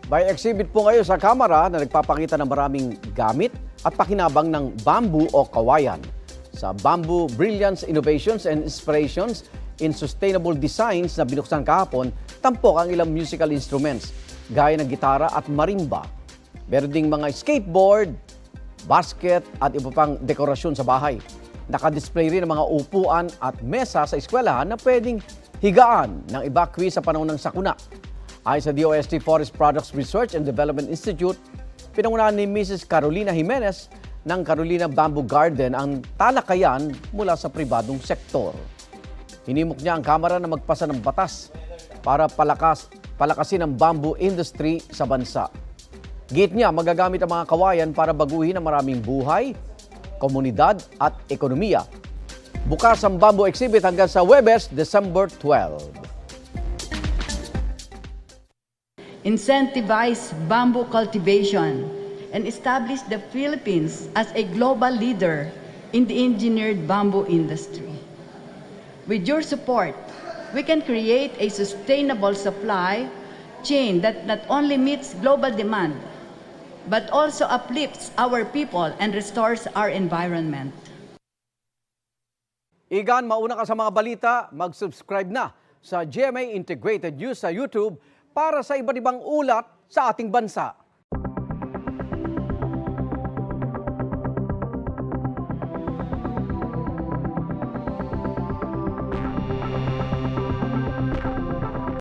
May exhibit po ngayon sa Kamara na nagpapakita ng maraming gamit at pakinabang ng bamboo o kawayan. Sa Bamboo Brilliance Innovations and Inspirations in Sustainable Designs na binuksan kahapon, tampok ang ilang musical instruments gaya ng gitara at marimba. Meron ding mga skateboard, basket at iba pang dekorasyon sa bahay. Nakadisplay rin ang mga upuan at mesa sa eskwelahan na pwedeng higaan ng evacuee sa panahon ng sakuna. Ayon sa DOST Forest Products Research and Development Institute, pinangunahan ni Mrs. Carolina Jimenez ng Carolina Bamboo Garden ang talakayan mula sa pribadong sektor. Hinimok niya ang Kamara na magpasa ng batas para palakasin ang bamboo industry sa bansa. Git niya, magagamit ang mga kawayan para baguhin ang maraming buhay, komunidad at ekonomiya. Bukas ang bamboo exhibit hanggang sa Huwebes, December 12. Incentivize bamboo cultivation and establish the Philippines as a global leader in the engineered bamboo industry. With your support, we can create a sustainable supply chain that not only meets global demand, but also uplifts our people and restores our environment. Igan, mauna ka sa mga balita, mag-subscribe na sa GMA Integrated News sa YouTube para sa iba't ibang ulat sa ating bansa.